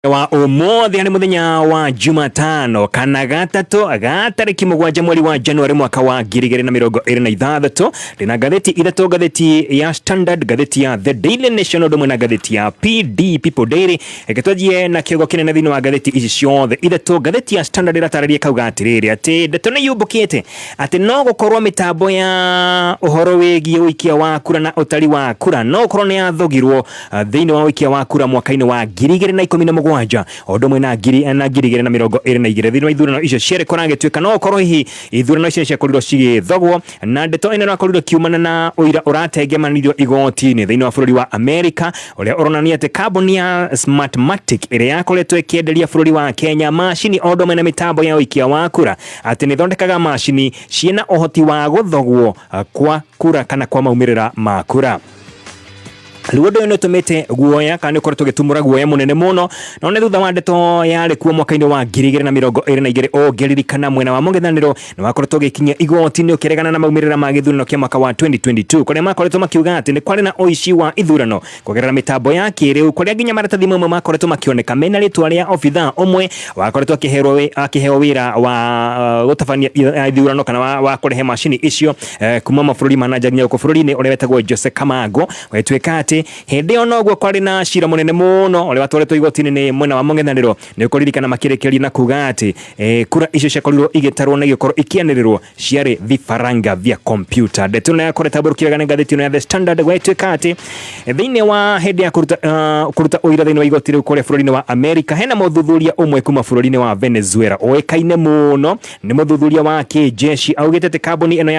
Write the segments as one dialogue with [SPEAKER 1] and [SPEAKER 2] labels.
[SPEAKER 1] wa umuthi ni muthenya wa Jumatano kana gatatu gatariki mugwanja mweri wa Januari mwaka wa 2026 rina gatheti ithatu, gatheti ya Standard, gatheti ya The Daily Nation odumwe na gatheti ya PD People Daily. Eketwathie na kiugo kinene thini wa gatheti ici ciothe ithatu. Gatheti ya Standard iratararia kauga atiriri ati ndeto ni yubukite ati no gukorwo mitambo ya uhoro wigie wikia wa kura na utari wa kura no gukorwo ni yathogirwo thiini wa wikia wa kura mwaka-ini wa 2017 odumwe na ngiri na mirongo iri na igiri thiini wa ithurano icio ciere koragituika no korwo hihi ithurano icio ciakorirwo cigithogwo na ndeto ino nakorirwo kiumana na uira uratengemanirio igoti-ini thiini wa bururi wa America uria uronania ati kambuni ya Smartmatic iria yakoretwo ikienderia bururi wa Kenya macini odumwe na mitambo ya wikia wa kura ati ni thondekaga macini ciena uhoti wa guthogwo kwa kura kana kwa maumirira ma kura. Luodo ino tumete guoya kana ukoretwo gitumura guoya munene muno no ne thutha wa ndeto yari kuo mwaka-ini wa 2022 ongeririkana mwena wa mungithaniro ni wakoretwo gikinyia igoti-ini ukiregana na maumirira ma githurano kia mwaka wa 2022 kuria makoretwo makiuga ati ni kwari na oici wa ithurano kugerera mitambo ya kiriu kuria nginya maratathi mamwe makoretwo makioneka mena ritwa ria obitha umwe wakoretwo akiheo wira wa gutabania ithurano kana wa kurehe macini icio kuma mabũrũri manaja nginya ku bũrũri-ini uria wetagwo Jose Kamango wetwika ati hindi ono gwo kwari na cira munene muno uria watwaretwo igoti-ini ni mwena wa mung'ethaniro ni ukuririkana makirekeria na kuga ati kura icio ciakorirwo igitarwo na igikorwo ikianirirwo ciari vifaranga vya computer. Ndeto na yakoreta burukiraga na gatheti ino ya The Standard gwetwika ati thiini wa hindi ya kuruta uira thiini wa igoti riu kuria bururi-ini wa America hena muthuthuria umwe kuma bururi-ini wa Venezuela oekaine muno ni muthuthuria wa kijeshi augite ati kambuni ino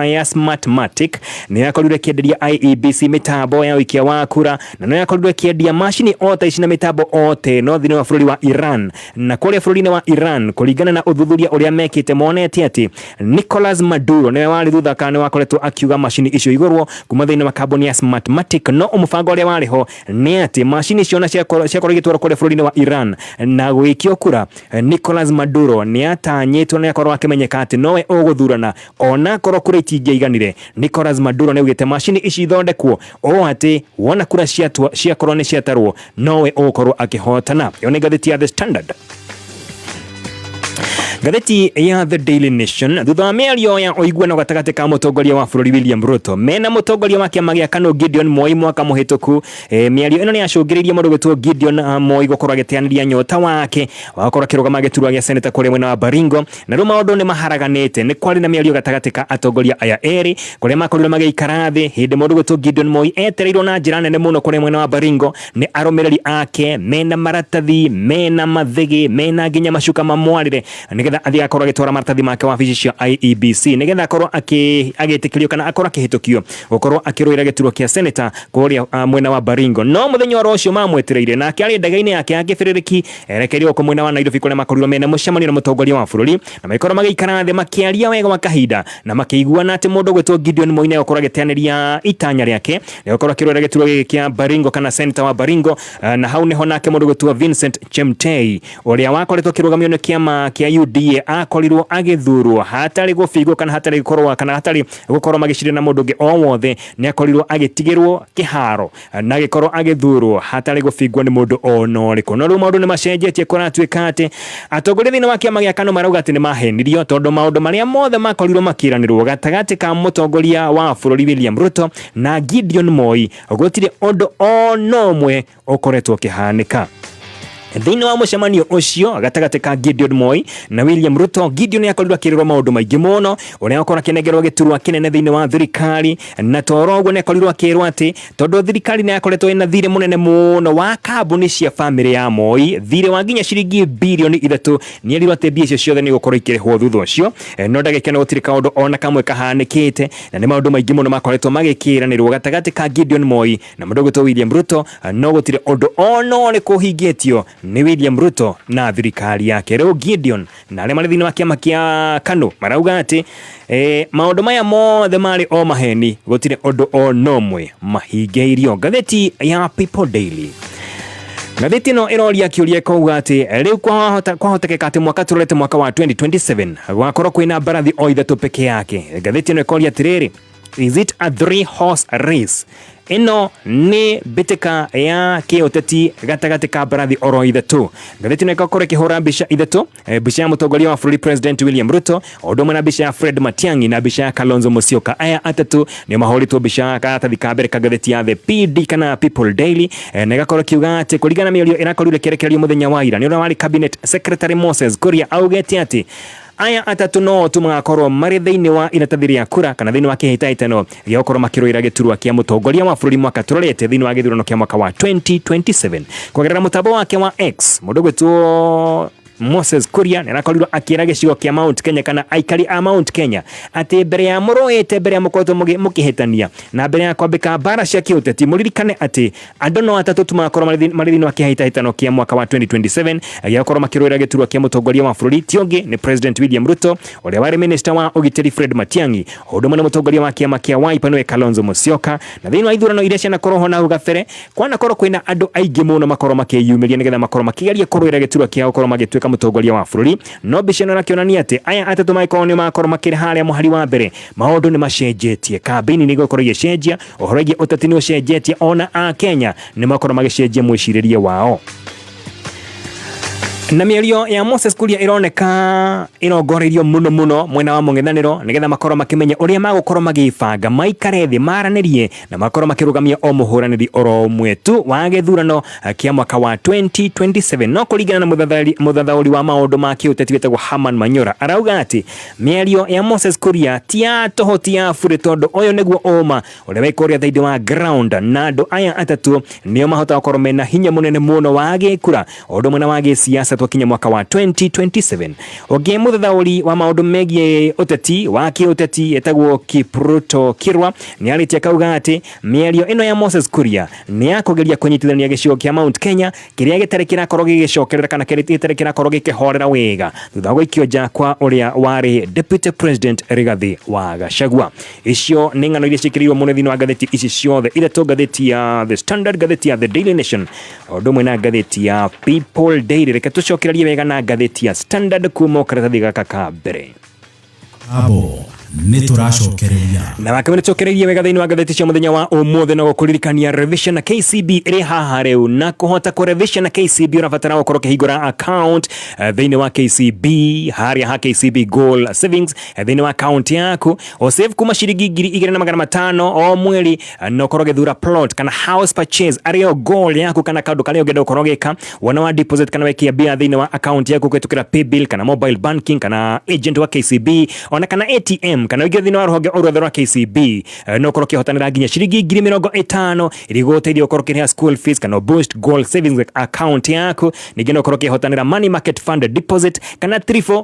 [SPEAKER 1] ya Smartmatic ni yakorirwo ikienderia IEBC mitambo ya wikia wa kura na no yakorirwo ikiendia macini ota ici na mitambo ote no thiini wa bururi wa Iran na kuria bururi-ini wa Iran kuringana na uthuthuria uria mekite monete ati Nicolas Maduro niwe wari thutha kana ni wakoretwo akiuga macini icio igurwo kuma thiini wa kambuni ya Smartmatic no umubango uria wariho ni ati macini icio na ciakorwo igitwarwo kuria bururi-ini wa Iran na gwikio kura Nicolas Maduro ni atanyitwo ni akorwo akimenyeka ati nowe uguthurana ona korwo kura itingeiganire. Nicolas Maduro ni ugite macini ici ithondekwo o ati wona kura ciakorwo ni ciatarwo nowe ukorwo akihotana. Yo ni gatheti ya The Standard. Gatheti ya The Daily Nation thutha wa miario ya oiguano gatagati ka mutongoria wa bururi William Ruto mena mutongoria wa kiama gia KANU Gideon Moi mwaka muhituku miario ino ni yacungiririe mundu gwitwo Gideon Moi gukorwo agiteaniria nyota wake wakorwo akirugama giturwa gia seneta kuria mwena wa Baringo na riu maundu ni maharaganite ni kwari na miario gatagati ka atongoria aya eri kuria makorirwo magiikara thi hindi mundu gwitwo Gideon Moi etereirwo na njira nene muno kuria mwena wa Baringo ni arumiriri ake mena maratathi mena mathigi mena nginya macuka mamwarire nigetha athia akorwo agitwara maratathi make wabici cia IEBC nigetha akorwo agitikirio kana akorwo akihitukio gukorwo akiruira gituro kia seneta kuria mwena wa Baringo no muthenya wa rocio mamwetereire na akiari ndagaini yake akibiririki erekerio ku mwena wa Nairobi kuria makorirwo mena mucemanio na mutongoria wa bururi na maikoro magiikara thi makiaria wega makahinda na makiguana ati mundu gwitwo Gideon Moi ne gukorwo agiteaniria itanya riake ne gukorwo akiruira gituro kia Baringo kana seneta wa Baringo na hau neho nake mundu gwitwo Vincent Chemtei uria wakoretwo kirugamio ni kiama kia UDA akorirwo agithurwo hatari gufigwo kana hatari gukorwo kana hatari gukorwo magicirira na mundu ngi o wothe ni akorirwo agitigirwo kiharo na gikorwo agithurwo hatari gufigwo ni mundu onoriku no riu maundu ni macenjetie kuratwika ati atongoria thiini wa kiama gia KANU marauga ati ni mahenirio tondu maundu maria mothe makorirwo makiranirwo gatagati ka mutongoria wa bururi William Ruto na Gideon Moi gutire undu onomwe ukoretwo kihanika thiini wa mucemanio ucio gatagati ka Gideon Moi na William Ruto. Gideon yakorirwo akirirwo maundu maingi muno uria akorwo akinengerwo giturwa kinene thiini wa thirikari na toroguo ni akorirwo akirwo ati tondu thirikari ni yakoretwo ina thire munene muno wa kambuni cia family ya Moi thire wa nginya ciringi bilioni 3 ni erirwo ati mbia icio ciothe ni gukorwo ikirihwo thutha ucio no ndagikena gutiri kaundu ona kamwe kahanikite na ni maundu maingi muno makoretwo magikiranirwo gatagati ka Gideon Moi na mundu gwitwo William Ruto no gutire undu ono ni kuhingitio ni William Ruto na thirikari yake. Riu Gideon na aria mari thiini wa kiama kia KANU marauga ati maundu maya mothe mari o maheni gutire undu o nomwe mahingeirio. Gatheti ya People Daily gatheti no iroria kiuria kuga ati riu kwahotekeka ati mwaka turete mwaka wa 2027 gwakorwo kwina mbarathi o ithatu peke yake. Gatheti no ikoria atiriri Is it a 3-horse race? Ino ni bitika ya kioteti gatagati ka barathi oro ithatu. Ngatheti no ikakore kihura mbica ithatu, mbica ya mutongoria wa bũrũri President William Ruto, ũndũ ũmwe na mbica ya Fred Matiang'i na mbica ya Kalonzo Musyoka. Aya atatu nĩ mahoritwo mbica karatathi ka mbere ka ngatheti ya The PD kana People Daily, na igakora kiuga atĩ kũringana mĩario ĩrakorirwo ĩkĩrekererio mũthenya wa ira nĩ ũrĩa warĩ Cabinet Secretary Moses Kuria augĩte atĩ aya atatu no tumagakorwo marĩ thĩinĩ wa iratathi rĩa kura kana thĩinĩ wa kĩhĩtahĩtano gĩa gũkorwo makĩrũĩra gĩturwa kĩa mũtongoria wa bũrũri mwaka tũrorete thĩinĩ wa gĩthurano kĩa mwaka wa 2027. Kũgerera mũtambo wake wa X, mũndũ gwĩtwo Moses Kuria nĩarakorirwo akĩra gĩcigo kĩa Mount Kenya kana aikari a Mount Kenya atĩ mbere ya mũrũĩte mbere ya mũkoretwo mũkĩhĩtania na mbere ya kwambĩka mbara cia kĩũteti mũririkane atĩ andũ no atatũ tumakorwo marĩ thĩinĩ wa kĩhĩtahĩtano kĩa mwaka wa 2027 gĩa gũkorwo makĩrũĩra gĩturwa kĩa mũtongoria wa bũrũri ti ũngĩ nĩ President William Ruto, ũrĩa warĩ minister wa ũgitĩri Fred Matiang'i, ũndũ ũmwe na mũtongoria wa kĩama kĩa Wiper nĩwe Kalonzo Musyoka. Na thĩinĩ wa ithurano iria cianakorwo ho na hau gabere kwanakorwo kwĩna andũ aingĩ mũno makorwo makĩyumĩria nĩgetha makorwo makĩgeria kũrũĩra gĩturwa kĩa gũkorwo magĩtuĩka mũtongoria wa bũrũri. No mbica ĩno ĩrakĩonania atĩ aya atatu makorwo nĩ makorwo makĩrĩ harĩa mũhari wa mbere, maũndũ nĩ macenjetie, kambĩini nĩ gũkorwo igĩcenjia, ũhoro wĩgiĩ ũteti nĩ ũcenjetie, ona a Kenya nĩ makorwo magĩcenjia mwĩcirĩrie wao. Na mĩario ya Moses Kuria ironeka ĩrongoreirio mũno mwena wa mũng'ethanĩro nĩgetha makorwo makĩmenya ũrĩa magũkorwo magĩbanga maikare thĩ maranĩrie na makorwo makĩrũgamia o mũhũranĩri oro ũmwe tu wa gĩthurano kĩa mwaka wa 2027. No kũringana na mũthathaũri wa maũndũ ma kĩũteti wĩtagwo Herman Manyora arauga atĩ mĩario ya Moses Kuria ti ya tũhũ ti ya burĩ, tondũ ũyũ nĩguo ũma ũrĩa waikũrĩa thĩinĩ wa ground, na andũ aya atatu nĩo mahota gũkorwo mena hinya mũnene mũno wa gĩkura ũndũ ũmwe na wa gĩsiasa twakinya mwaka wa 2027. Ũngĩ mũthathaũri wa maũndũ megiĩ ũteti wa kĩũteti etagwo Kipruto Kirwa nĩarĩtie akauga atĩ mĩario ĩno ya Moses Kuria nĩ ya kũgeria kũnyitithania gĩcigo kĩa Mount Kenya kĩrĩa gĩtarĩ kĩrakorwo gĩgĩcokerera kana gĩtarĩ kĩrakorwo gĩkĩhorera wega thutha wa gũikio nja kwa ũrĩa warĩ Deputy President Rigathi wa Gachagua. Icio nĩ ng'ano iria ciĩkĩrĩirwo mũno thĩinĩ wa ngatheti ici ciothe, ithatũ, ngatheti ya The Standard, ngatheti ya The Daily Nation, ũndũ ũmwe na ngatheti ya People Daily. Reke tũcokererie wega na ngatheti ya Standard kuma karatathi gaka ka mbere.
[SPEAKER 2] Abo nituracokereria
[SPEAKER 1] na wakame nĩtũcokereirie wega thĩinĩ wa ngatheti cia mũthenya wa ũmũthĩ na gũkũririkania revision na KCB ĩrĩ haha rĩu, na kũhota kũrevision na KCB ũrabatara gũkorwo ũkĩhingũra account thĩinĩ wa KCB harĩa ha KCB Gold Savings thĩinĩ wa account yaku o save kuma ciringi 2,500 o mweri, na ũkorwo ũgĩthura plot kana house purchase arĩo goal yaku kana kaũndũ karĩa ũngĩenda gũkorwo ũgĩka, wona wa deposit kana wekia mbia thĩinĩ wa account yaku kũhĩtũkĩra paybill kana mobile banking kana agent wa KCB ona kana ATM kana ũngĩ thĩinĩ wa rũhonge ũrũthe rwa KCB, no ũkorwo ũkĩhotanĩra nginya ciringi 50,000 ĩrĩ gũgũteithia ũkorwo ũkĩrĩha school fees kana boost gold savings account yaku. Ningĩ no ũkorwo ũkĩhotanĩra money market fund deposit kana triple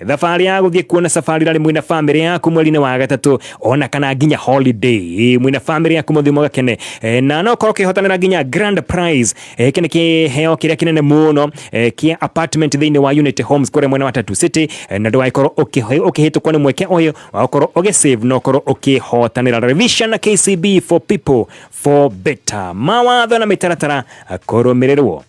[SPEAKER 1] thabarĩ ya gũthiĩ kuona safari rally mwĩna family yaku mweri-inĩ wa gatatũ, ona kana nginya holiday mwĩna family yaku mũthĩ mũgakene, na no ũkorwo ũkĩhotanĩra nginya grand prize kĩnĩ kĩheo kĩrĩa kĩnene mũno kĩa apartment thĩinĩ wa Unity Homes kũrĩa mwena wa Tatu City, na ndũgagĩkorwo ũkĩhĩtũkwo nĩ mweke ũyũ wa gũkorwo ũgĩsave na ũkorwo ũkĩhotanĩra revision na KCB for people for better. Mawatho na mĩtaratara kũrũmĩrĩrwo.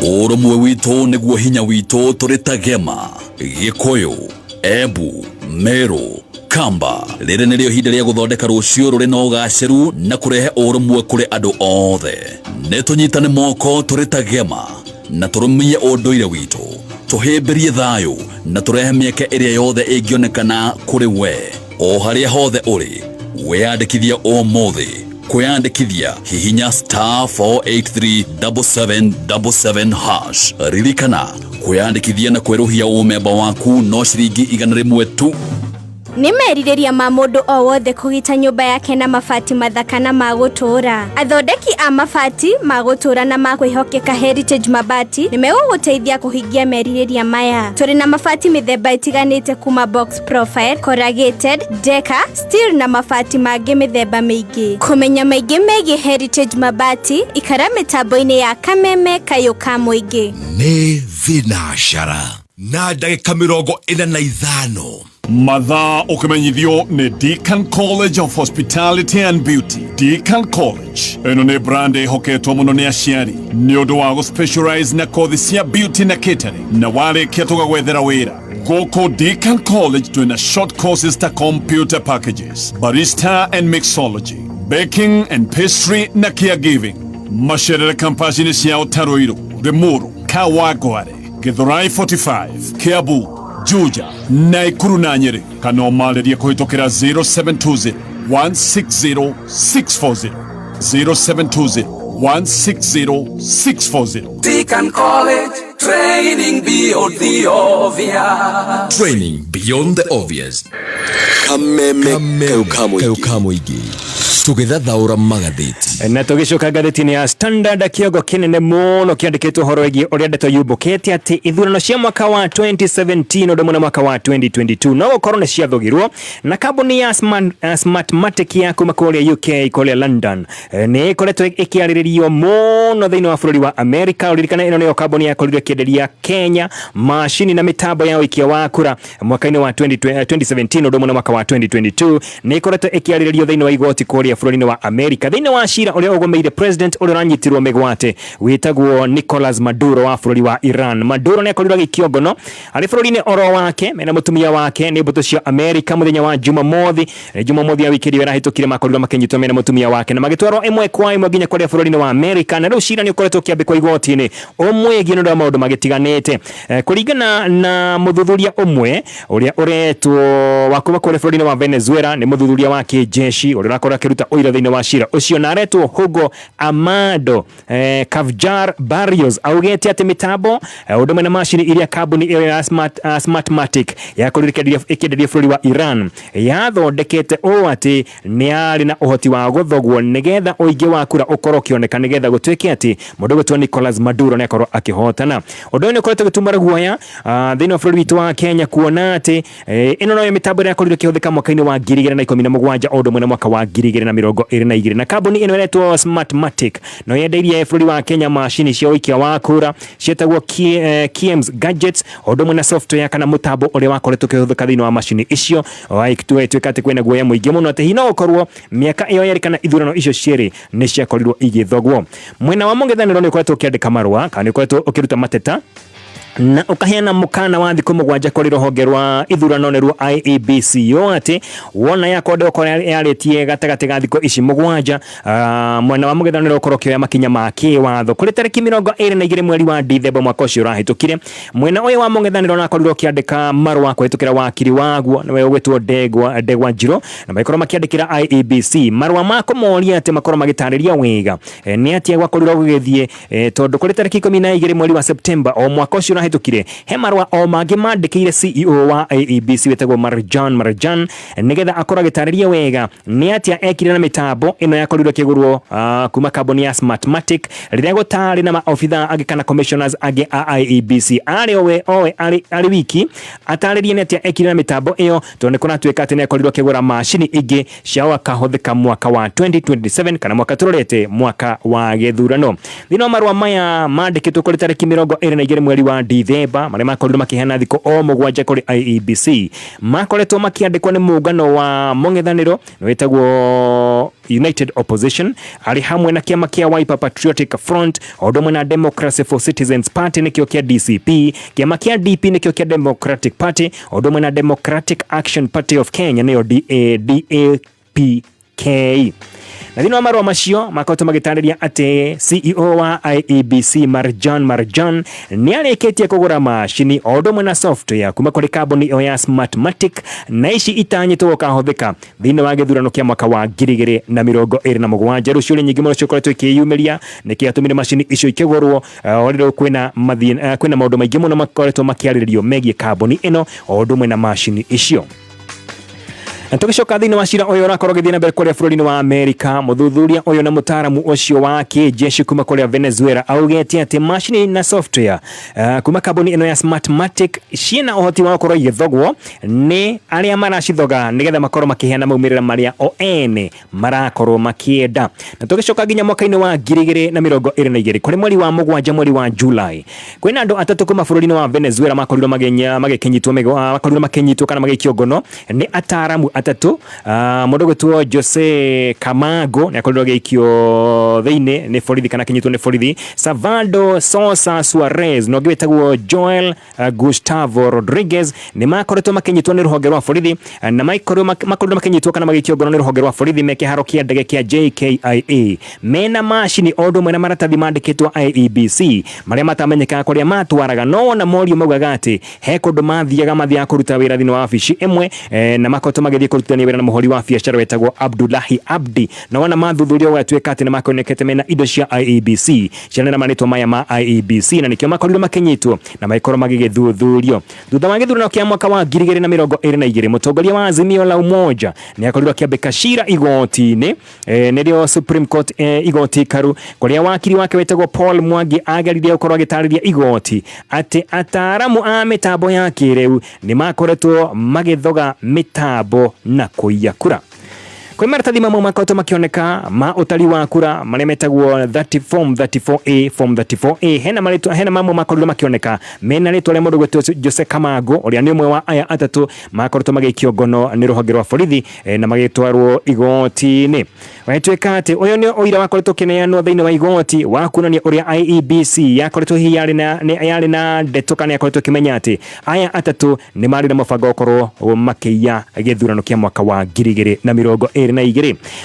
[SPEAKER 3] Ũrũmwe witũ nĩguo hinya witũ, tũrĩ ta Gema, Gĩkũyũ, Embu, Meru, Kamba. Rĩrĩ nĩrĩo ihinda rĩa gũthondeka rũciũ rũrĩ na ũgacĩru na kũrehe ũrũmwe kũrĩ andũ othe. Nĩtũnyitane moko tũrĩ ta Gema na tũrũmie ũndũire witũ, tũhĩmbĩrie thayũ na tũrehe mĩeke ĩrĩa yothe ĩngĩonekana kũrĩ we. O harĩa hothe ũrĩ, wĩyandĩkithia ũmũthĩ. Kwĩyandĩkithia hihinya *4837777#. Ririkana kwĩyandĩkithia na kwerũhia ũmemba waku no ciringi 100 tu.
[SPEAKER 4] Nĩ merirĩria ma mũndũ o wothe kũgita nyũmba yake na mabati mathaka na magũtũra. Athondeki a mabati magũtũra na makwĩhokeka Heritage Mabati nĩ megũgũteithia kũhingia merirĩria maya. Tũrĩ na mabati mĩthemba ĩtiganĩte kuma box profile, corrugated, decker, steel na mabati mangĩ mĩthemba mĩingĩ. Kũmenya maingĩ megiĩ Heritage Mabati, ikara mĩtambo-inĩ ya Kameme Kayũka Mũingĩ.
[SPEAKER 2] nĩ thinashara na ndagĩka 45.
[SPEAKER 5] Mathaa ũkĩmenyithio nĩ Deakin College of Hospitality and Beauty. Deakin College ĩno nĩ brand ĩhoketwo mũno nĩ aciari nĩ ũndũ wa gũ specialize na kothi cia beauty na catering, na warĩkia tũgagwethera wĩra Goko Deakin College twina short courses ta computer packages, barista and mixology, baking and pastry na caregiving. Masherera kampasini cia Taroiro, Remuru, Kawagware, Githurai 45, Kiambu, Juja, Naikuru na Nyeri. Kana omaleria kuhitokera 0720 160 640 0720 160 640.
[SPEAKER 6] Deakin College, training beyond the obvious.
[SPEAKER 2] Training beyond the obvious. Kameme kaukamuigi. Tugithathaura magatheti.
[SPEAKER 1] Na tugicoka ngatheti-inĩ ya Standard, kĩongo kĩnene mũno kĩandĩkĩtwo ũhoro wĩgiĩ ũrĩa ndeto yũmbũkĩte atĩ ithurano cia mwaka wa 2017 ũndũ na mwaka wa 2022 no gũkorwo nĩ ciathũgirwo na kambuni ya Smartmatic ya kuma kũrĩa UK kũrĩa London nĩ ĩkoretwo ĩkĩarĩrĩrio mũno thĩinĩ wa bũrũri wa America. Ũririkana ĩno nĩyo kambuni yakorirwo ĩkĩenderia Kenya macini na mĩtambo ya ũikia wa kura mwaka-inĩ wa 2017 ũndũ na mwaka wa 2022 nĩ ĩkoretwo ĩkĩarĩrĩrio thĩinĩ wa igoti kũrĩa bũrũri-inĩ wa America thĩinĩ wa cira ũrĩa ũgomeire president ũrĩa ũranyitirwo mĩgwate wĩtagwo Nicolas Maduro wa bũrũri wa Iran. Maduro nĩ akorirwo gĩkĩongono arĩ bũrũri-inĩ oro wake mena mũtumia wake nĩ mbũtũ cia America mũthenya wa Jumamothi ya wiki ĩrĩa ĩrahĩtũkire makorirwo makĩnyitwo mena mũtumia wake na magĩtwarwo ĩmwe kwa ĩmwe nginya kũrĩa bũrũri-inĩ wa America na rĩu cira nĩ ũkoretwo ũkĩambĩkwo igoti-inĩ ũmwĩgiĩ nĩ ũndũ wa maũndũ magĩtiganĩte kũringana na mũthuthuria ũmwe ũrĩa ũretwo wa kuma kũrĩa bũrũri-inĩ wa Venezuela nĩ mũthuthuria wa kĩjeshi ũrĩa ũrakorwo akĩruta ũira thĩinĩ wa cira ũcio na aretwo Hugo Amado Kavjar Barrios augĩte atĩ mĩtambo ũndũ mwena macini iria kambuni ĩyo ya Smartmatic yakorirwo ĩkĩenderia bũrũri wa Iran yathondekete ũũ atĩ nĩ arĩ na ũhoti wa gũthogwo nĩgetha ũingĩ wa kura ũkorwo ũkĩoneka nĩgetha gũtuĩke atĩ mũndũ gwĩtwo Nicolas Maduro nĩ akorwo akĩhotana. Ũndũ ũyũ nĩ ũkoretwo gũtumara guoya thĩinĩ wa bũrũri witũ wa Kenya kuona atĩ ĩno noyo mĩtambo ĩrĩa yakorirwo ĩkĩhũthĩka mwaka-inĩ wa 2017 ũndũ mwena mwaka wa 2022 na kambuni ĩno ĩretwo Smartmatic no yendeirie bũrũri wa Kenya macini cia ũikia wa kura cietagwo KIEMS gadgets ũndũ mwena software kana mũtambo ũrĩa wakoretwo ũkĩhũthĩka thĩinĩ wa macini icio tuĩka atĩ kwĩna guoya mũingĩ mũno atĩ hino gũkorwo mĩaka ĩyo yerĩ kana ithurano icio cierĩ nĩ ciakorirwo igĩthogwo. Mwena wa mũng'ethanĩro nĩ ũkoretwo ũkĩandĩka marũa kana nĩ ũkoretwo ũkĩruta mateta na ukaheana mukana wa thikũ mũgwanja kũrĩ rũhonge rwa ithurano nĩ rwa IEBC yo atĩ wona yakonde ũkorwo yarĩtie gatagatĩ ga thikũ ici mũgwanja mwena wa mũng'ethanĩro ũkorwo ũkĩoya makinya ma kĩwatho kũrĩ tarĩki 22 mweri wa Dithemba mwaka ũcio ũrahĩtũkire. Mwena ũyũ wa mũng'ethanĩro nakorirwo ũkĩandĩka marũa kũhĩtũkĩra wakiri waguo nĩwe ũgwĩtwo Ndegwa Njiro na makorwo makĩandĩkĩra IEBC marũa ma kũmoria atĩ makorwo magĩtarĩria wega nĩ atĩa gwakorirwo gũgĩthiĩ tondũ kũrĩ tarĩki 12 mweri wa September o mwaka ũcio ũrahĩtũkire he marũa o mangĩ mandĩkĩire CEO wa IEBC wetagwo Marjan nĩgetha akorwo agĩtarĩria wega nĩ atĩa ekire na mĩtambo ĩno yakorirwo ĩkĩgũrwo kuma kambuni ya Smartmatic rĩrĩa gũtarĩ na maobitha angĩ kana commissioners angĩ a IEBC arĩ wiki atarĩrie nĩ atĩa ekire na mĩtambo ĩyo tondũ nĩ kũratuĩka atĩ nĩ akorirwo akĩgũra macini ingĩ ciao akahũthĩka mwaka wa 2027 kana mwaka tũrorete mwaka wa gĩthurano. Thĩinĩ wa marũa maya mandĩkĩtwo kũrĩ tarĩki 22 mweri wa Dithemba marĩa makorirwo makĩheana thikũ o mũgwanja kũrĩ IEBC makoretwo makĩandĩkwo nĩ mũngano wa mũng'ethanĩro wĩtagwo United Opposition arĩ hamwe na kĩama kĩa Wiper Patriotic Front o ũndũ ũmwe na Democracy for Citizens Party nĩkĩo kĩa DCP, kĩama kĩa DP nĩkĩo kĩa Democratic Party o ũndũ ũmwe na Democratic Action Party of Kenya nĩyo DAPK. Na thĩinĩ wa marũa macio makoretwo magĩtarĩria atĩ CEO wa IEBC Marjan nĩ arĩkĩtie kũgũra macini o ũndũ ũmwe na software kuma kũrĩ kambuni ĩyo ya Smartmatic na ici itanyĩtwo gũkahũthĩka thĩinĩ wa gĩthurano kĩa mwaka wa 2027. Rĩu ciũria nyingĩ mũno cikoretwo ikĩyumĩria nĩkĩo atũmire macini icio ikĩgũrwo rĩu kwĩna maũndũ maingĩ mũno makoretwo makĩarĩrĩrio megiĩ kambuni ĩno o ũndũ ũmwe na macini icio. Tugicoka thĩinĩ wa cira ũyũ ũrakorwo ũgĩthiĩ na mbere kũrĩa bũrũri-inĩ wa America mũthuthuria ũyũ na mũtaaramu ũcio wa kĩjeshi kuma kũrĩa Venezuela augĩte atĩ macini na software kuma kambuni ĩno ya Smartmatic ciĩna ũhoti wa gũkorwo igĩthogwo nĩ arĩa maracithoga nĩgetha makorwo makĩheana maumĩrĩra marĩa o ene marakorwo makĩenda. Na tugicoka nginya mwaka-inĩ wa 2022 kũrĩ mweri wa mũgwanja mweri wa July kwĩna andũ atatũ kuma bũrũri-inĩ wa Venezuela makorirwo makĩnyitwo kana magĩikio ngono nĩ ataaramu atatu mudogo tuo Jose Kamago ni akorirwo geikio theine ni borithi kana kinyitwo ni borithi. Savado Sosa Suarez no gwetagwo Joel Gustavo Rodriguez ni makoretwo makinyitwo ni ruhonge rwa borithi na makorirwo makinyitwo kana magikio ngono ni ruhonge rwa borithi me kiharo kia ndege kia JKIA mena mashini ondo mwena maratathi mandikitwo IEBC maria matamenyeka kuria matwaraga no na morio maugaga ati he kundu mathiaga mathia kuruta wira thini wa wabici imwe na makoto magithie kurutania wira na muhori wa biashara wetagwo Abdullahi Abdi na wana mathuthurio gwatuika ati ni makonekete mena indo cia IEBC ciana na manitwo maya ma IEBC na nikio makorirwo makinyitwo na maikoro magigithuthurio thutha wa githurano kia mwaka wa 2022 mutongoria wa Azimio la Umoja ni akorirwo akiambika cira igoti-ini nirio Supreme Court igoti karu kuria wakiri wake wetagwo Paul Mwangi ageririe gukorwo agitariria igoti ati ataramu a mitambo ya kiriu ni makoretwo magithoga mitambo na kuiya kura. Kwa maratathi mamwe makoto makioneka ma utari wa kura maria metagwo form 34A form 34A hena mamwe makorirwo makioneka mena ritwa ria mundu gwetwo Jose Kamago uria ni umwe wa aya atatu makoretwo magikio ngono ni ruhonge rwa borithi na magitwarwo igoti-ini. Waituika ati uyu ni oira wakoretwo kineanwo thiini wa igoti wa kunania uria IEBC yakoretwo hi yari na ndeto kana yakoretwo kimenya ati aya atatu ni mari na mubango ukorwo makiya githurano kia mwaka wa 2022.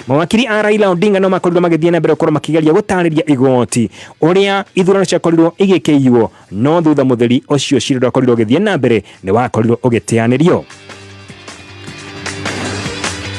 [SPEAKER 1] Mawakiri a Raila Odinga no makorirwo magithie na mbere ukorwo makigeria gutariria igoti uria ithurano ciakorirwo igikeiwo no thutha mutheri ucio cira ukorirwo githie na mbere ni wakorirwo ugiteanirio.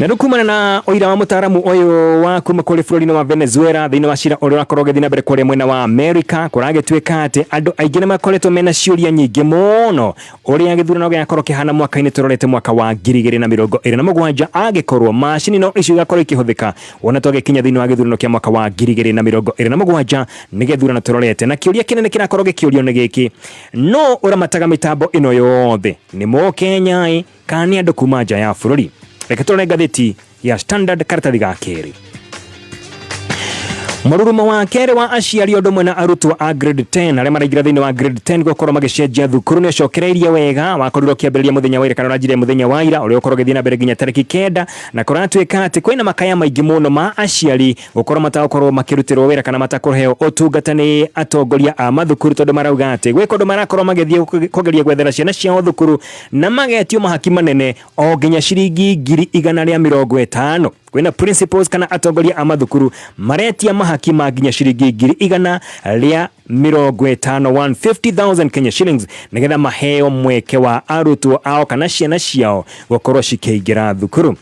[SPEAKER 1] Na rukumana na oira wa mutaramu uyu wa kuma kuri bũrũri-inĩ wa Venezuela thĩinĩ wa cira ũrĩa wakorwo gĩthiĩ na mbere kũrĩa mwena wa America kũragĩtuĩka atĩ andũ aingĩ nĩ makoretwo mena ciũria nyingĩ mũno ũrĩa gĩthurano gĩakorwo kĩhana mwaka-inĩ tũrorete mwaka wa 2027 angĩkorwo macini no icio igakorwo ikĩhũthĩka wona twagĩkinya thĩinĩ wa gĩthurano kĩa mwaka wa 2027 nĩ gĩthurano tũrorete na kĩũria kĩnene kĩrakorwo gĩkĩũrio nĩ gĩkĩ no ũramataga mĩtambo ĩno yothe nĩ Mũkenya kana nĩ andũ kuma nja ya bũrũri. Reke tũrore ngathĩti ya Standard karatathi ga kerĩ. Mũrurumo wa kerĩ wa aciari ũndũ ũmwe na arutwo a grade 10 arĩa maraingĩra thĩinĩ wa grade 10 gũkorwo magĩcenjia thukuru nĩ ũcokereirie wega wakorirwo kĩambĩrĩria mũthenya wa ira kana ũranjirie mũthenya wa ira ũrĩa ũkorwo gĩthiĩ na mbere nginya tarĩki 9 na kũratuĩka atĩ kwĩna makaya maingĩ mũno ma aciari gũkorwo matakorwo makĩrutĩrwo wĩra kana matakũheo ũtungata nĩ atongoria a mathukuru tondũ marauga atĩ gwĩ kũndũ marakorwo magĩthiĩ kũgeria gwethera ciana ciao thukuru na magetio mahaki manene o nginya ciringi 150. Kwĩna principals kana atongoria a mathukuru maretia mahaki ma nginya ciringi 150 150,000 Kenya shillings nigetha maheo mweke wa arutwo ao kana ciana ciao gukorwo cikĩingĩra thukuru.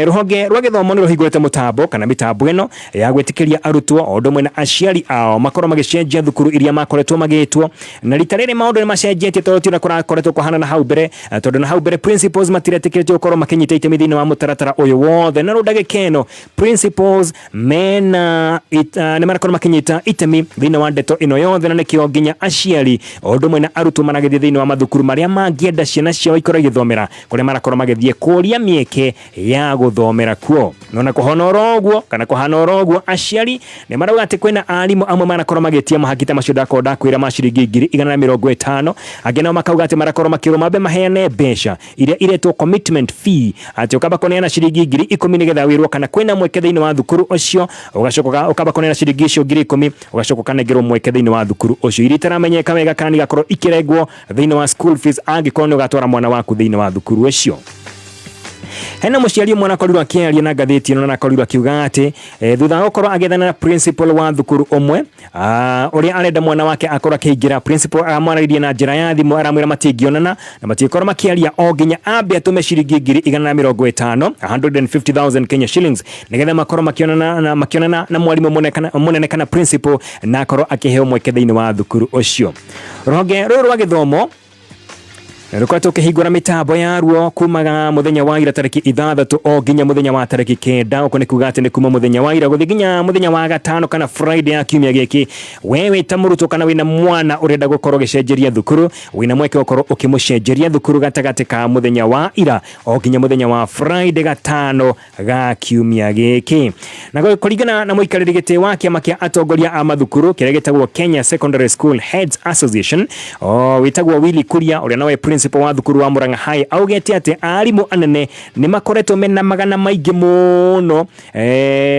[SPEAKER 1] Ruhonge rwa gĩthomo nĩ rũhingũrĩte mũtambo kana mĩtambo ĩno ya gwĩtĩkĩria arutwo o ũndũ ũmwe na aciari ao makorwo magĩcenjia thukuru iria makoretwo magĩtwo na rita rĩrĩ maũndũ nĩ macenjetie tondũ ti ũrĩa kũrakoretwo kũhana na hau mbere tondũ na hau mbere principals matiretĩkĩrĩtio gũkorwo makĩnyita itemi thĩinĩ wa mũtaratara ũyũ wothe na rũndagĩka ĩno principals mena nĩ marakorwo makĩnyita itemi thĩinĩ wa ndeto ino yothe na nikio nginya aciari o ũndũ ũmwe na arutwo maragĩthiĩ thĩinĩ wa mathukuru marĩa mangĩenda ciana ciao ikorwo igĩthomera kũrĩa marakorwo magĩthiĩ kũria mĩeke ya gũthomera kuo. Nona kũhana ũguo kana kũhana ũguo aciari nĩ marauga atĩ kwĩna arimũ amwe marakorwo magĩtia mahaki ta macio ndakwĩra ma ciringi 150 angĩ nao makauga atĩ marakorwo makĩrwo mambe maheane mbeca iria iretwo commitment fee atĩ ũkamba kũneana ciringi 10,000 nĩgetha wĩrwo kana kwĩna mweke thĩinĩ wa thukuru ũcio ũgacoka ũkamba kũneana ciringi icio 10,000 ũgacoka ũkanengerwo mweke thĩinĩ wa thukuru ũcio iria itaramenyeka wega kana igakorwo ikĩrengwo thĩinĩ wa school fees angĩkorwo nĩ ũgatwara mwana waku thĩinĩ wa thukuru ũcio. Hena mũciari mwana akorirwo akĩaria na ngathĩti ĩno na akorirwo akiuga atĩ thutha wa gũkorwo agethana na principal wa thukuru ũmwe ũrĩa arenda mwana wake akorwo akĩingĩra principal aramwarĩirie na njĩra ya thimũ aramwĩra matingĩonana na matikorwo makĩaria o nginya ambe atume ciringi 150,000 150,000 Kenya shillings nĩgetha makorwo makĩonana na mwarimũ mũnene kana principal na akorwo akĩheo mweke thĩinĩ wa thukuru ũcio. Rũhonge rũrũ rwa gĩthomo rukoretwo ũkĩhingũra mĩtambo yaruo kumaga mũthenya wa ira tarĩki 6 o nginya mũthenya wa tarĩki 9 ũko nĩ kuga atĩ nĩ kuma mũthenya wa ira gũthiĩ nginya mũthenya wa gatano kana Friday ya kiumia gĩkĩ wewe ta mũrutwo kana wĩna mwana ũrenda gũkorwo gĩcenjeria thukuru wĩna mweke gũkorwo ũkĩmũcenjeria thukuru gatagatĩ ka mũthenya wa ira o nginya mũthenya wa Friday gatano ga kiumia gĩkĩ. Na kũringana na mũikarĩri gĩtĩ wa kĩama kĩa atongoria a mathukuru kĩrĩa gĩtagwo Kenya Secondary School Heads Association wĩtagwo Willy Kuria ũrĩa nawe principal wa thukuru wa Murang'a High augete ati arimu anene ni makoretwo mena magana maingi muno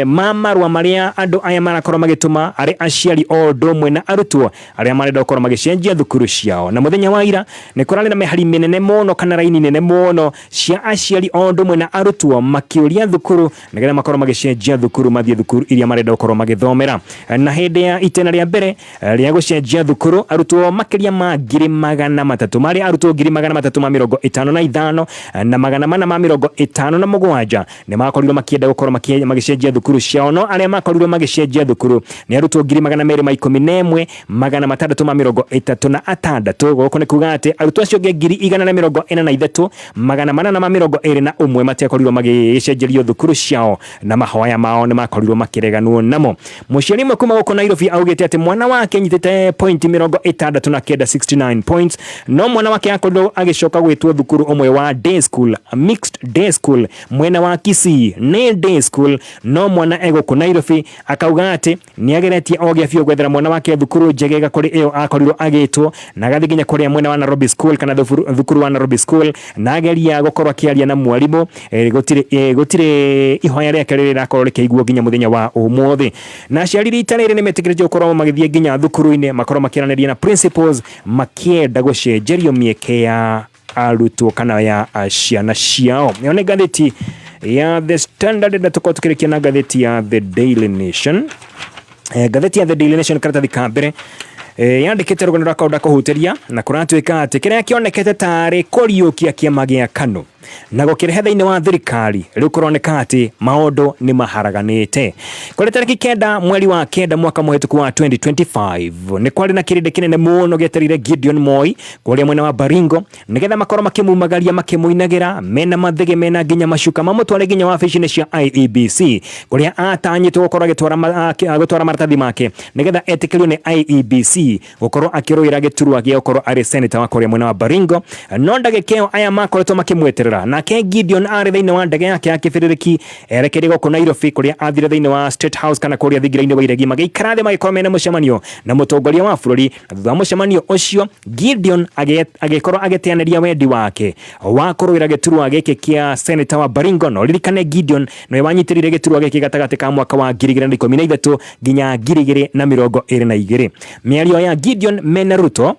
[SPEAKER 1] mamarwa maria andu aya marakorwo magituma ari aciari o ndomwe na arutwo aria marenda gukorwo magicenjia thukuru ciao. Na muthenya wa ira ni kurari na mehari minene muno kana raini nene muno cia aciari o ndomwe na arutwo makiuria thukuru nigetha makorwo magicenjia thukuru mathie thukuru iria marenda gukorwo magithomera. Na hindi ya itena ria mbere ria gucenjia thukuru arutwo makiria ma 300,000 mari arutwo 355 na magana mana ma 57 ni makorirwo makienda gukorwo magicenjia thukuru ciao. No aria makorirwo magicenjia thukuru ni arutwo 211 magana 636 goko ni kuga ati arutwo acio 143 magana 821 matiakorirwo magicenjerio thukuru ciao na mahoya mao ni makorirwo makireganwo namo. Muciari mwe kuma guko Nairobi augite ati mwana wake nyitete point 69 points no mwana wake akorirwo agicoka gwitwo thukuru umwe wa day school, mixed day school mwena wa Kisii ni day school no mwana ego ku Nairobi akauga ati ni ageretie ogia fio gwethera mwana wake thukuru njegega kuri iyo akorirwo agitwo na gathiginya kuri mwena wa Nairobi school kana thukuru wa Nairobi school na ageria gukorwa kiaria na mwarimu gutire ihoya riake rira korwo rikeiguo ginya muthenya wa umuthi. Na aciari ritarire ni metikirije gukorwo magithie ginya thukuru-ine makorwo makiraniria na principals makienda gucenjerio mieke ya arutwo kana ya ciana ciao. Yone gatheti ya The Standard na tukirikia na gatheti ya The Daily Nation. Gatheti ya The Daily Nation karatathi ka mbere yandikite rugano rwa kaunda kuhuteria na kuratuika ati kiria kionekete tari kuriukia kiama gia KANU na gukirehe thiini wa thirikari riu kuroneka ati maundu ni maharaganite. Kuri tariki 9 mweri wa 9 mwaka muhituku wa 2025 ni kwari na kirinde kinene muno geterire Gideon Moi kuria mwena wa Baringo nigetha makorwo makimumagaria makimuinagira mena mathege mena ginya mashuka mamutware ginya wa wabici-ini cia IEBC kuria atanyitwo gukorwo agitwara maratathi make nigetha etikirio ni IEBC gukorwo akiruira giturwa gia gukorwo ari senator wa kuria mwena wa Baringo. No ndagikeo aya makoretwo makimweterera na ke Gideon ari thiini wa ndege yake ya kibiririki erekeire guko Nairobi kuria athire thiini wa State House kana kuria thigiraini wa iregi magiikara thi magikorwo mena mucemanio na mutongoria wa bururi. Thutha wa mucemanio ucio Gideon agikorwo agiteaneria wendi wake wa kuruira giturwa giki kia senator wa Baringo. No ririkane Gideon no wanyitirire giturwa giki gatagati ka mwaka wa 2013 ginya 2022. Miario ya Gideon mena Ruto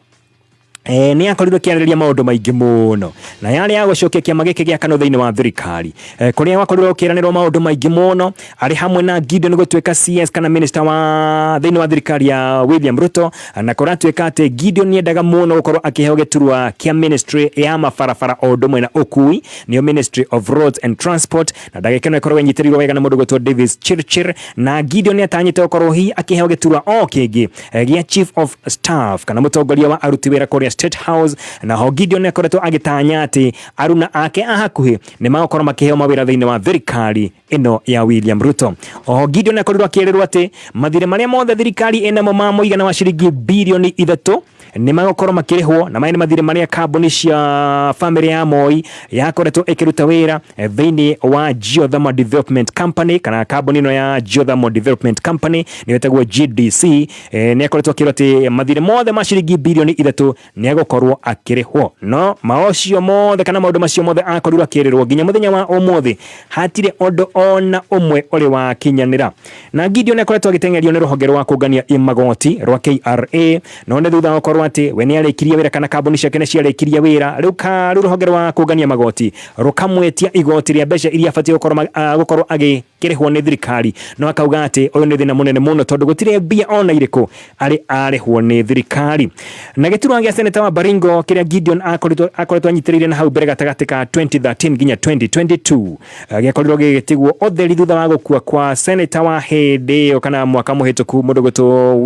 [SPEAKER 1] ni akorirwo kiarĩrĩria maundu maingi muno na yari ya gucokia kiama giki gia KANU thiini wa thirikari kuria wakorirwo kiranirwo maundu maingi muno ari hamwe na Gideon gutweka CS kana minister wa thiini wa thirikari ya William Ruto na kuratuika ati Gideon niendaga muno gukorwo akiheo giturwa kia ministry ya mabarabara o ndumwe na ukui niyo Ministry of Roads and Transport na ndagikeno ikorwo nyitirirwo wega na mundu gutwo Davis Chirchir na Gideon ni atanyite gukorwo hi akiheo giturwa o kingi gia Chief of Staff kana mutongoria wa aruti wira kuria State House. Na ho Gideon akoretwo agitanya ati aruna ake ahakuhi ni magokorwo makiheo mawira thiini wa thirikari ino ya William Ruto. O Gideon akorirwo akirirwo ati mathire maria mothe thirikari inamo ma muigana wa ciringi bilioni 3 ni magokorwo makirihwo na maene mathire maria kambuni cia family ya Moi yakoretwo ikiruta wira thiini wa Geothermal Development Company kana kambuni no ya Geothermal Development Company ni wetagwo GDC ni akoretwo akirwo ati mathire mothe ma ciringi bilioni 3 ni agokorwo akirihwo. No maocio mothe kana maundu macio mothe akorirwo akirirwo ginya muthenya wa umuthi hatire undu ona umwe uri wa kinyanira. Na Gideon akoretwo agitengerio ni ruhonge rwa kungania imagoti rwa KRA no ne thutha gukorwo ati we ni arikirie wira kana kambuni ciake ni ciarikirie wira riu ruhonge rwa kungania magoti rukamwetia igoti ria mbeca iria abatie gukorwo agikirihwo ni thirikari. No akauga ati uyu ni thina munene muno tondu gutire mbia ona iriku ari arihwo ni thirikari. Na giturwa gia senator wa Baringo kiria Gideon akoretwo anyitiriire na hau mbere gatagati ka 2013 ginya 2022 giakorirwo gigitigwo otheri thutha wa gukua kwa senator wa hindi kana mwaka muhituku mundu gutwo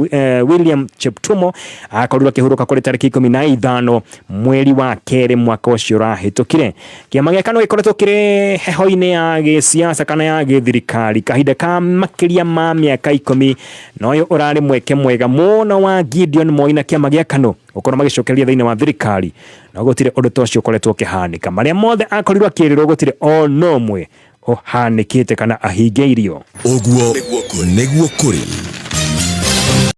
[SPEAKER 1] William Cheptumo akorirwo akihuruka kuri tariki 15 mweri wa 2 mwaka ucio rahitukire. Kiama gia KANU gikoretwo kiri heho-ini ya gisiasa kana ya githirikari kahinda ka makiria ma miaka 10 no uyu urari mweke mwega muno wa Gideon Moi na kiama gia KANU gukorwo magicokeria thiini wa thirikari no gutire undu tocio ukoretwo kihanika maria mothe akorirwo akirirwo gutire o nomwe uhanikite kana ahingeirio.
[SPEAKER 2] Oguo niguo kuri